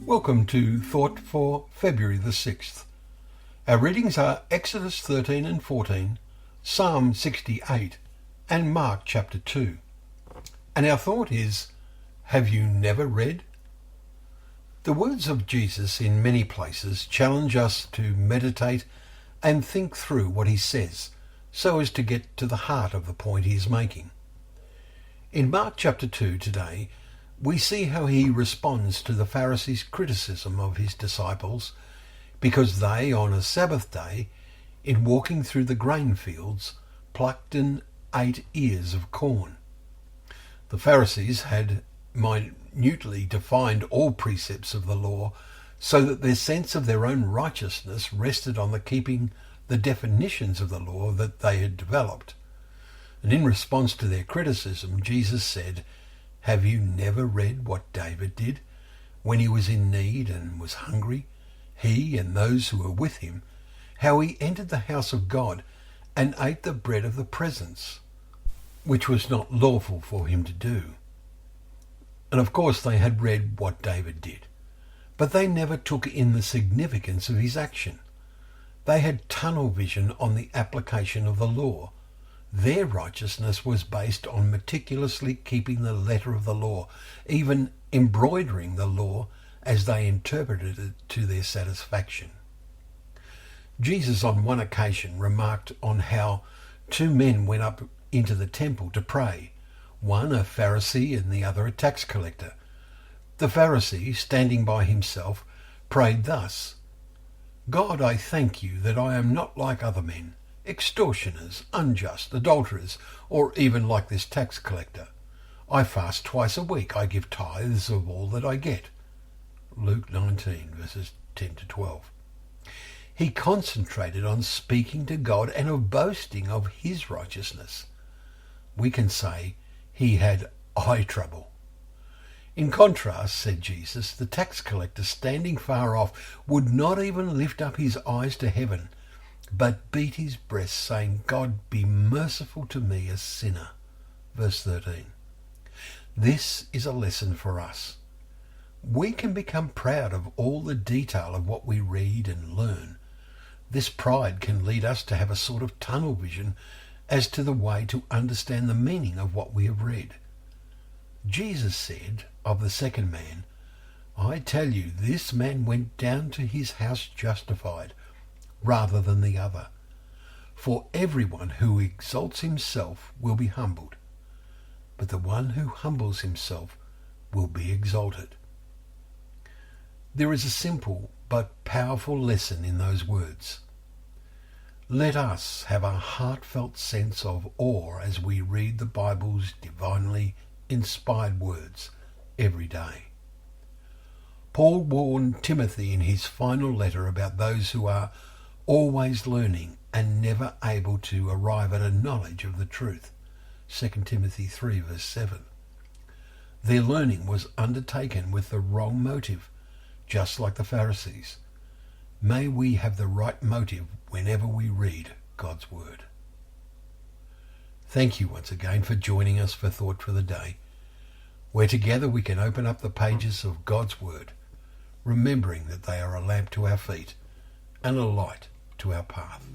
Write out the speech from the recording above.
Welcome to Thought for February the 6th. Our readings are Exodus 13 and 14, Psalm 68 and Mark chapter 2. And our thought is, have you never read? The words of Jesus in many places challenge us to meditate and think through what he says so as to get to the heart of the point he is making. In Mark chapter 2 today, we see how he responds to the Pharisees' criticism of his disciples because they, on a Sabbath day, in walking through the grain fields, plucked and ate ears of corn. The Pharisees had minutely defined all precepts of the law so that their sense of their own righteousness rested on the keeping the definitions of the law that they had developed. And in response to their criticism, Jesus said, "Have you never read what David did when he was in need and was hungry, he and those who were with him, how he entered the house of God and ate the bread of the presence, which was not lawful for him to do?" And of course they had read what David did, but they never took in the significance of his action. They had tunnel vision on the application of the law. Their righteousness was based on meticulously keeping the letter of the law, even embroidering the law as they interpreted it to their satisfaction. Jesus on one occasion remarked on how two men went up into the temple to pray, one a Pharisee and the other a tax collector. The Pharisee, standing by himself, prayed thus, "God, I thank you that I am not like other men, extortioners, unjust, adulterers, or even like this tax collector. I fast twice a week. I give tithes of all that I get." Luke 19, verses 10 to 12. He concentrated on speaking to God and of boasting of his righteousness. We can say he had eye trouble. In contrast, said Jesus, the tax collector, standing far off, would not even lift up his eyes to heaven, but beat his breast, saying, "God, be merciful to me, a sinner." Verse 13. This is a lesson for us. We can become proud of all the detail of what we read and learn. This pride can lead us to have a sort of tunnel vision as to the way to understand the meaning of what we have read. Jesus said of the second man, "I tell you, this man went down to his house justified, rather than the other. For everyone who exalts himself will be humbled, but the one who humbles himself will be exalted." There is a simple but powerful lesson in those words. Let us have a heartfelt sense of awe as we read the Bible's divinely inspired words every day. Paul warned Timothy in his final letter about those who are always learning and never able to arrive at a knowledge of the truth. 2 Timothy 3 verse 7. Their learning was undertaken with the wrong motive, just like the Pharisees. May we have the right motive whenever we read God's Word. Thank you once again for joining us for Thought for the Day, where together we can open up the pages of God's Word, remembering that they are a lamp to our feet and a light to our path.